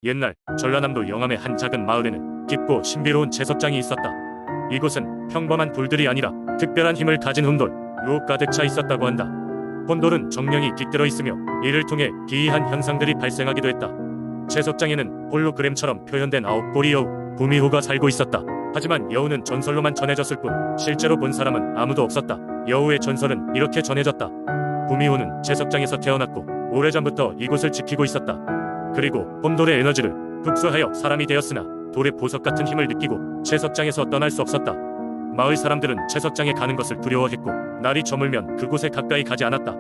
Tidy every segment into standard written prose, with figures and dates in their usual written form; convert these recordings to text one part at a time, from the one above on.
옛날 전라남도 영암의 한 작은 마을에는 깊고 신비로운 채석장이 있었다. 이곳은 평범한 돌들이 아니라 특별한 힘을 가진 혼돌, 유혹 가득 차 있었다고 한다. 혼돌은 정령이 깃들어 있으며 이를 통해 기이한 현상들이 발생하기도 했다. 채석장에는 홀로그램처럼 표현된 9꼬리 여우, 구미호가 살고 있었다. 하지만 여우는 전설로만 전해졌을 뿐 실제로 본 사람은 아무도 없었다. 여우의 전설은 이렇게 전해졌다. 구미호는 채석장에서 태어났고 오래전부터 이곳을 지키고 있었다. 그리고 혼돌의 에너지를 흡수하여 사람이 되었으나 돌의 보석 같은 힘을 느끼고 채석장에서 떠날 수 없었다. 마을 사람들은 채석장에 가는 것을 두려워했고 날이 저물면 그곳에 가까이 가지 않았다.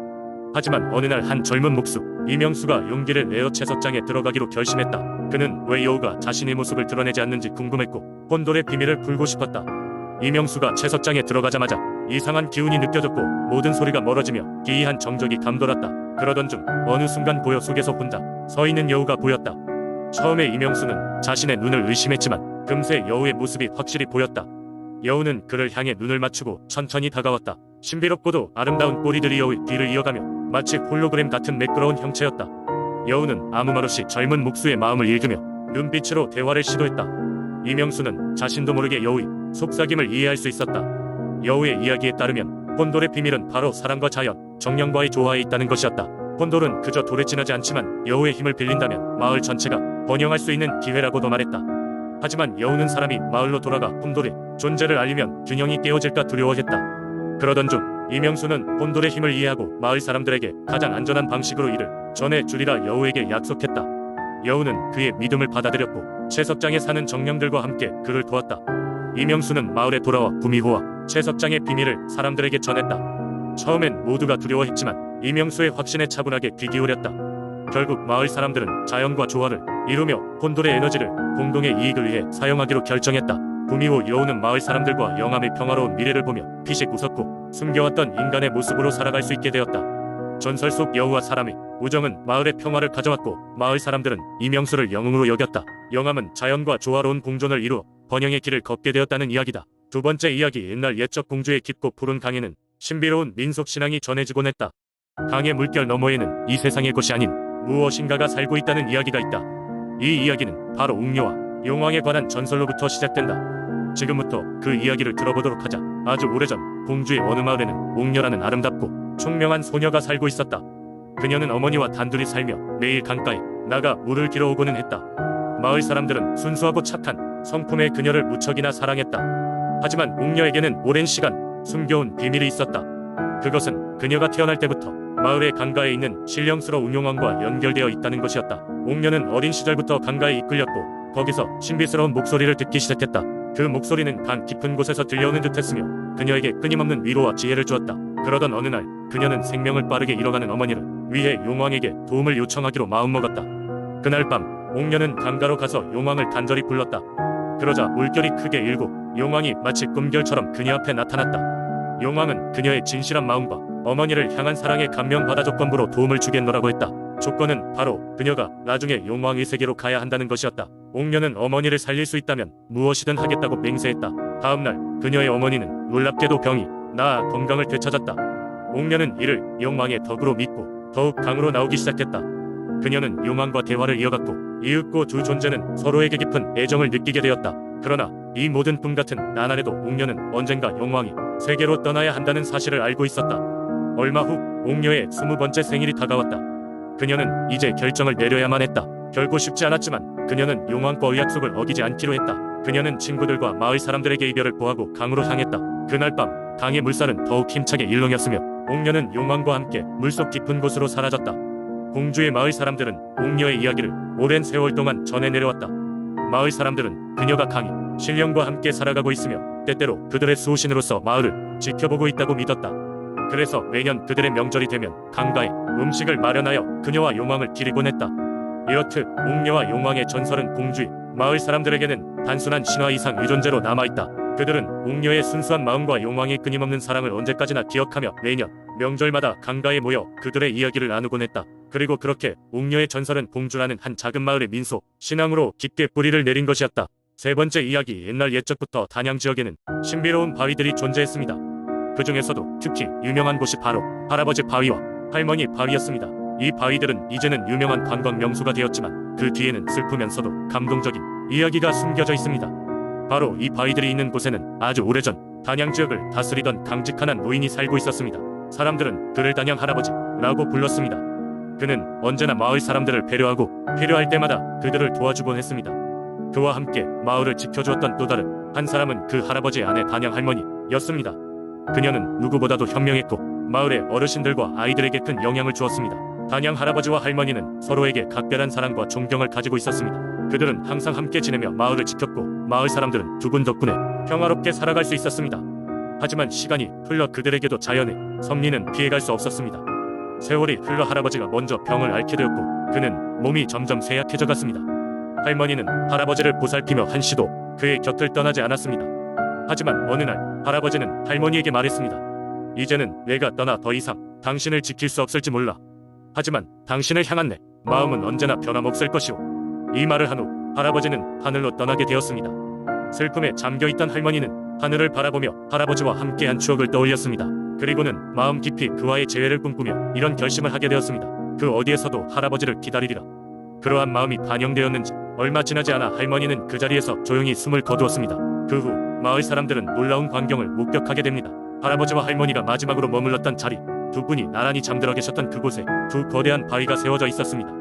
하지만 어느 날 한 젊은 목수 이명수가 용기를 내어 채석장에 들어가기로 결심했다. 그는 왜 여우가 자신의 모습을 드러내지 않는지 궁금했고 혼돌의 비밀을 풀고 싶었다. 이명수가 채석장에 들어가자마자 이상한 기운이 느껴졌고 모든 소리가 멀어지며 기이한 정적이 감돌았다. 그러던 중 어느 순간 고요 속에서 혼자 서 있는 여우가 보였다. 처음에 이명수는 자신의 눈을 의심했지만 금세 여우의 모습이 확실히 보였다. 여우는 그를 향해 눈을 맞추고 천천히 다가왔다. 신비롭고도 아름다운 꼬리들이 여우의 뒤를 이어가며 마치 홀로그램 같은 매끄러운 형체였다. 여우는 아무 말 없이 젊은 목수의 마음을 읽으며 눈빛으로 대화를 시도했다. 이명수는 자신도 모르게 여우의 속삭임을 이해할 수 있었다. 여우의 이야기에 따르면 혼돌의 비밀은 바로 사람과 자연, 정령과의 조화에 있다는 것이었다. 혼돌은 그저 돌에 지나지 않지만 여우의 힘을 빌린다면 마을 전체가 번영할 수 있는 기회라고도 말했다. 하지만 여우는 사람이 마을로 돌아가 혼돌의 존재를 알리면 균형이 깨어질까 두려워했다. 그러던 중 이명수는 혼돌의 힘을 이해하고 마을 사람들에게 가장 안전한 방식으로 이를 전해주리라 여우에게 약속했다. 여우는 그의 믿음을 받아들였고 채석장에 사는 정령들과 함께 그를 도왔다. 이명수는 마을에 돌아와 구미호와 채석장의 비밀을 사람들에게 전했다. 처음엔 모두가 두려워했지만 이명수의 확신에 차분하게 귀 기울였다. 결국 마을 사람들은 자연과 조화를 이루며 혼돌의 에너지를 공동의 이익을 위해 사용하기로 결정했다. 구미호 여우는 마을 사람들과 영암의 평화로운 미래를 보며 피식 웃었고 숨겨왔던 인간의 모습으로 살아갈 수 있게 되었다. 전설 속 여우와 사람의 우정은 마을의 평화를 가져왔고 마을 사람들은 이명수를 영웅으로 여겼다. 영암은 자연과 조화로운 공존을 이루어 번영의 길을 걷게 되었다는 이야기다. 두 번째 이야기. 옛날 옛적 공주의 깊고 푸른 강에는 신비로운 민속 신앙이 전해지곤 했다. 강의 물결 너머에는 이 세상의 것이 아닌 무엇인가가 살고 있다는 이야기가 있다. 이 이야기는 바로 웅녀와 용왕에 관한 전설로부터 시작된다. 지금부터 그 이야기를 들어보도록 하자. 아주 오래전 공주의 어느 마을에는 웅녀라는 아름답고 총명한 소녀가 살고 있었다. 그녀는 어머니와 단둘이 살며 매일 강가에 나가 물을 길어오고는 했다. 마을 사람들은 순수하고 착한 성품의 그녀를 무척이나 사랑했다. 하지만 웅녀에게는 오랜 시간 숨겨온 비밀이 있었다. 그것은 그녀가 태어날 때부터 마을의 강가에 있는 신령스러운 용왕과 연결되어 있다는 것이었다. 웅녀는 어린 시절부터 강가에 이끌렸고 거기서 신비스러운 목소리를 듣기 시작했다. 그 목소리는 강 깊은 곳에서 들려오는 듯했으며 그녀에게 끊임없는 위로와 지혜를 주었다. 그러던 어느 날 그녀는 생명을 빠르게 잃어가는 어머니를 위해 용왕에게 도움을 요청하기로 마음먹었다. 그날 밤 웅녀는 강가로 가서 용왕을 간절히 불렀다. 그러자 물결이 크게 일고 용왕이 마치 꿈결처럼 그녀 앞에 나타났다. 용왕은 그녀의 진실한 마음과 어머니를 향한 사랑에 감명받아 조건부로 도움을 주겠노라고 했다. 조건은 바로 그녀가 나중에 용왕의 세계로 가야 한다는 것이었다. 웅녀는 어머니를 살릴 수 있다면 무엇이든 하겠다고 맹세했다. 다음날 그녀의 어머니는 놀랍게도 병이 나아 건강을 되찾았다. 웅녀는 이를 용왕의 덕으로 믿고 더욱 강으로 나오기 시작했다. 그녀는 용왕과 대화를 이어갔고 이윽고 두 존재는 서로에게 깊은 애정을 느끼게 되었다. 그러나 이 모든 꿈 같은 나날에도 웅녀는 언젠가 용왕이 세계로 떠나야 한다는 사실을 알고 있었다. 얼마 후 웅녀의 20번째 생일이 다가왔다. 그녀는 이제 결정을 내려야만 했다. 결코 쉽지 않았지만 그녀는 용왕과의 약속을 어기지 않기로 했다. 그녀는 친구들과 마을 사람들에게 이별을 고하고 강으로 향했다. 그날 밤 강의 물살은 더욱 힘차게 일렁였으며 웅녀는 용왕과 함께 물속 깊은 곳으로 사라졌다. 공주의 마을 사람들은 웅녀의 이야기를 오랜 세월 동안 전해 내려왔다. 마을 사람들은 그녀가 강의, 신령과 함께 살아가고 있으며 때때로 그들의 수호신으로서 마을을 지켜보고 있다고 믿었다. 그래서 매년 그들의 명절이 되면 강가에 음식을 마련하여 그녀와 용왕을 기리곤 했다. 이렇듯 웅녀와 용왕의 전설은 공주의 마을 사람들에게는 단순한 신화 이상 유존재로 남아있다. 그들은 웅녀의 순수한 마음과 용왕의 끊임없는 사랑을 언제까지나 기억하며 매년 명절마다 강가에 모여 그들의 이야기를 나누곤 했다. 그리고 그렇게 웅녀의 전설은 공주라는 한 작은 마을의 민속 신앙으로 깊게 뿌리를 내린 것이었다. 세 번째 이야기. 옛날 옛적부터 단양 지역에는 신비로운 바위들이 존재했습니다. 그 중에서도 특히 유명한 곳이 바로 할아버지 바위와 할머니 바위였습니다. 이 바위들은 이제는 유명한 관광 명소가 되었지만 그 뒤에는 슬프면서도 감동적인 이야기가 숨겨져 있습니다. 바로 이 바위들이 있는 곳에는 아주 오래전 단양 지역을 다스리던 강직한 한 노인이 살고 있었습니다. 사람들은 그를 단양 할아버지라고 불렀습니다. 그는 언제나 마을 사람들을 배려하고 필요할 때마다 그들을 도와주곤 했습니다. 그와 함께 마을을 지켜주었던 또 다른 한 사람은 그 할아버지의 아내 단양 할머니였습니다. 그녀는 누구보다도 현명했고 마을의 어르신들과 아이들에게 큰 영향을 주었습니다. 단양 할아버지와 할머니는 서로에게 각별한 사랑과 존경을 가지고 있었습니다. 그들은 항상 함께 지내며 마을을 지켰고 마을 사람들은 두 분 덕분에 평화롭게 살아갈 수 있었습니다. 하지만 시간이 흘러 그들에게도 자연의 섭리는 피해갈 수 없었습니다. 세월이 흘러 할아버지가 먼저 병을 앓게 되었고 그는 몸이 점점 쇠약해져 갔습니다. 할머니는 할아버지를 보살피며 한시도 그의 곁을 떠나지 않았습니다. 하지만 어느 날 할아버지는 할머니에게 말했습니다. 이제는 내가 떠나 더 이상 당신을 지킬 수 없을지 몰라. 하지만 당신을 향한 내 마음은 언제나 변함없을 것이오. 이 말을 한 후 할아버지는 하늘로 떠나게 되었습니다. 슬픔에 잠겨있던 할머니는 하늘을 바라보며 할아버지와 함께한 추억을 떠올렸습니다. 그리고는 마음 깊이 그와의 재회를 꿈꾸며 이런 결심을 하게 되었습니다. 그 어디에서도 할아버지를 기다리리라. 그러한 마음이 반영되었는지 얼마 지나지 않아 할머니는 그 자리에서 조용히 숨을 거두었습니다. 그 후 마을 사람들은 놀라운 광경을 목격하게 됩니다. 할아버지와 할머니가 마지막으로 머물렀던 자리, 두 분이 나란히 잠들어 계셨던 그곳에 두 거대한 바위가 세워져 있었습니다.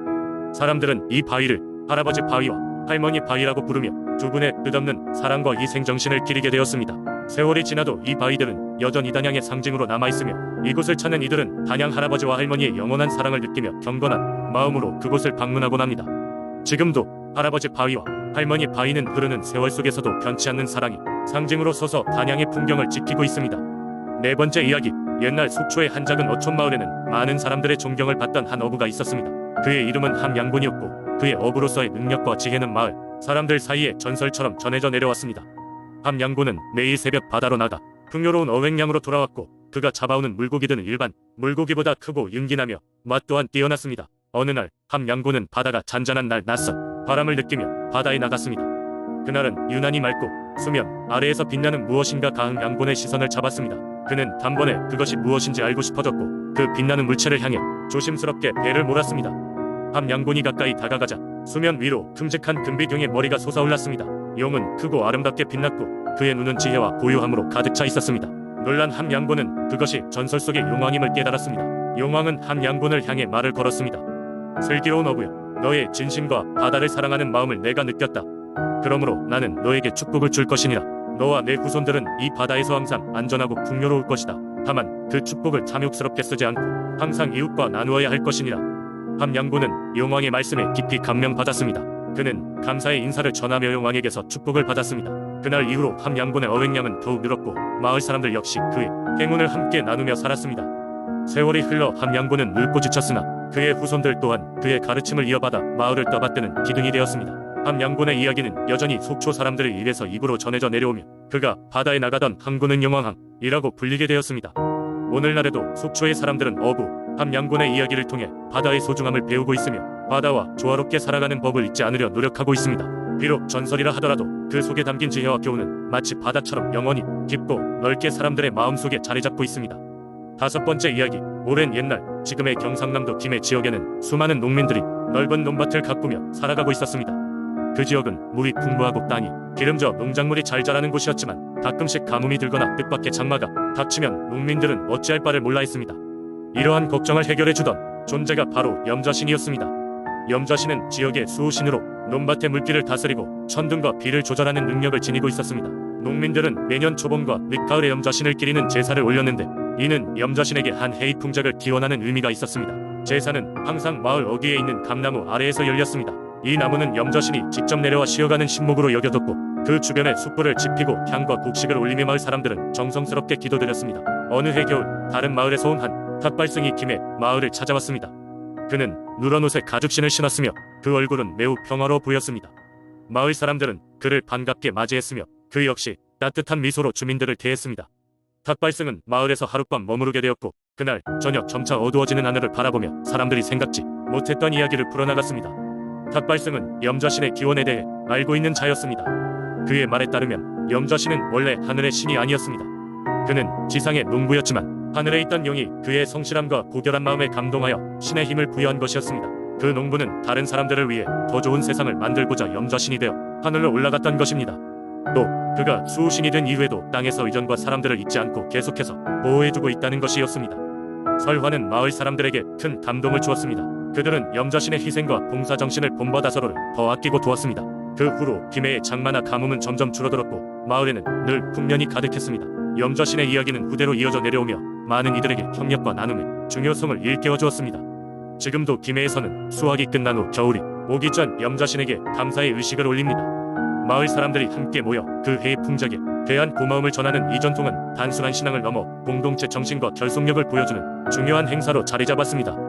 사람들은 이 바위를 할아버지 바위와 할머니 바위라고 부르며 두 분의 끝없는 사랑과 희생정신을 기리게 되었습니다. 세월이 지나도 이 바위들은 여전히 단양의 상징으로 남아있으며 이곳을 찾는 이들은 단양 할아버지와 할머니의 영원한 사랑을 느끼며 경건한 마음으로 그곳을 방문하곤 합니다. 지금도 할아버지 바위와 할머니 바위는 흐르는 세월 속에서도 변치 않는 사랑이 상징으로 서서 단양의 풍경을 지키고 있습니다. 네 번째 이야기. 옛날 속초의 한 작은 어촌 마을에는 많은 사람들의 존경을 받던 한 어부가 있었습니다. 그의 이름은 함양군이었고 그의 어부로서의 능력과 지혜는 마을 사람들 사이에 전설처럼 전해져 내려왔습니다. 함양군은 매일 새벽 바다로 나가 풍요로운 어획량으로 돌아왔고 그가 잡아오는 물고기들은 일반 물고기보다 크고 윤기나며 맛 또한 뛰어났습니다. 어느 날 함양군은 바다가 잔잔한 날 낯선 바람을 느끼며 바다에 나갔습니다. 그날은 유난히 맑고 수면 아래에서 빛나는 무엇인가 함양군의 시선을 잡았습니다. 그는 단번에 그것이 무엇인지 알고 싶어졌고 그 빛나는 물체를 향해 조심스럽게 배를 몰았습니다. 함양군이 가까이 다가가자 수면 위로 큼직한 금비경의 머리가 솟아올랐습니다. 용은 크고 아름답게 빛났고 그의 눈은 지혜와 고유함으로 가득 차 있었습니다. 놀란 함양군은 그것이 전설 속의 용왕임을 깨달았습니다. 용왕은 함양군을 향해 말을 걸었습니다. 슬기로운 어부여, 너의 진심과 바다를 사랑하는 마음을 내가 느꼈다. 그러므로 나는 너에게 축복을 줄 것이니라. 너와 내 후손들은 이 바다에서 항상 안전하고 풍요로울 것이다. 다만 그 축복을 탐욕스럽게 쓰지 않고 항상 이웃과 나누어야 할 것이니라. 함양군은 용왕의 말씀에 깊이 감명받았습니다. 그는 감사의 인사를 전하며 용왕에게서 축복을 받았습니다. 그날 이후로 함양군의 어획량은 더욱 늘었고 마을 사람들 역시 그의 행운을 함께 나누며 살았습니다. 세월이 흘러 함양군은 늙고 지쳤으나 그의 후손들 또한 그의 가르침을 이어받아 마을을 떠받드는 기둥이 되었습니다. 함양군의 이야기는 여전히 속초 사람들의 입에서 입으로 전해져 내려오며 그가 바다에 나가던 항구는 용왕항이라고 불리게 되었습니다. 오늘날에도 속초의 사람들은 어부 함양군의 이야기를 통해 바다의 소중함을 배우고 있으며 바다와 조화롭게 살아가는 법을 잊지 않으려 노력하고 있습니다. 비록 전설이라 하더라도 그 속에 담긴 지혜와 교훈은 마치 바다처럼 영원히 깊고 넓게 사람들의 마음속에 자리잡고 있습니다. 다섯 번째 이야기. 오랜 옛날 지금의 경상남도 김해 지역에는 수많은 농민들이 넓은 논밭을 가꾸며 살아가고 있었습니다. 그 지역은 물이 풍부하고 땅이 기름져 농작물이 잘 자라는 곳이었지만 가끔씩 가뭄이 들거나 뜻밖의 장마가 닥치면 농민들은 어찌할 바를 몰라 했습니다. 이러한 걱정을 해결해주던 존재가 바로 염자신이었습니다. 염자신은 지역의 수호신으로 논밭의 물기를 다스리고 천둥과 비를 조절하는 능력을 지니고 있었습니다. 농민들은 매년 초봄과 늦가을에 염자신을 기리는 제사를 올렸는데 이는 염자신에게 한 해의 풍작을 기원하는 의미가 있었습니다. 제사는 항상 마을 어귀에 있는 감나무 아래에서 열렸습니다. 이 나무는 염자신이 직접 내려와 쉬어가는 신목으로 여겨뒀고 그 주변에 숯불을 지피고 향과 곡식을 올리며 마을 사람들은 정성스럽게 기도드렸습니다. 어느 해 겨울 다른 마을에서 온 한 탁발승이 김해 마을을 찾아왔습니다. 그는 누런 옷에 가죽신을 신었으며 그 얼굴은 매우 평화로워 보였습니다. 마을 사람들은 그를 반갑게 맞이했으며 그 역시 따뜻한 미소로 주민들을 대했습니다. 탁발승은 마을에서 하룻밤 머무르게 되었고 그날 저녁 점차 어두워지는 하늘을 바라보며 사람들이 생각지 못했던 이야기를 풀어나갔습니다. 탁발승은 염자신의 기원에 대해 알고 있는 자였습니다. 그의 말에 따르면 염자신은 원래 하늘의 신이 아니었습니다. 그는 지상의 농부였지만 하늘에 있던 용이 그의 성실함과 고결한 마음에 감동하여 신의 힘을 부여한 것이었습니다. 그 농부는 다른 사람들을 위해 더 좋은 세상을 만들고자 염자신이 되어 하늘로 올라갔던 것입니다. 또 그가 수호신이 된 이후에도 땅에서 의견과 사람들을 잊지 않고 계속해서 보호해주고 있다는 것이었습니다. 설화는 마을 사람들에게 큰 감동을 주었습니다. 그들은 염자신의 희생과 봉사정신을 본받아 서로를 더 아끼고 도왔습니다. 그 후로 김해의 장마나 가뭄은 점점 줄어들었고 마을에는 늘 풍년이 가득했습니다. 염자신의 이야기는 후대로 이어져 내려오며 많은 이들에게 협력과 나눔의 중요성을 일깨워 주었습니다. 지금도 김해에서는 수확이 끝난 후 겨울이 오기 전 염자신에게 감사의 의식을 올립니다. 마을 사람들이 함께 모여 그 해의 풍작에 대한 고마움을 전하는 이 전통은 단순한 신앙을 넘어 공동체 정신과 결속력을 보여주는 중요한 행사로 자리 잡았습니다.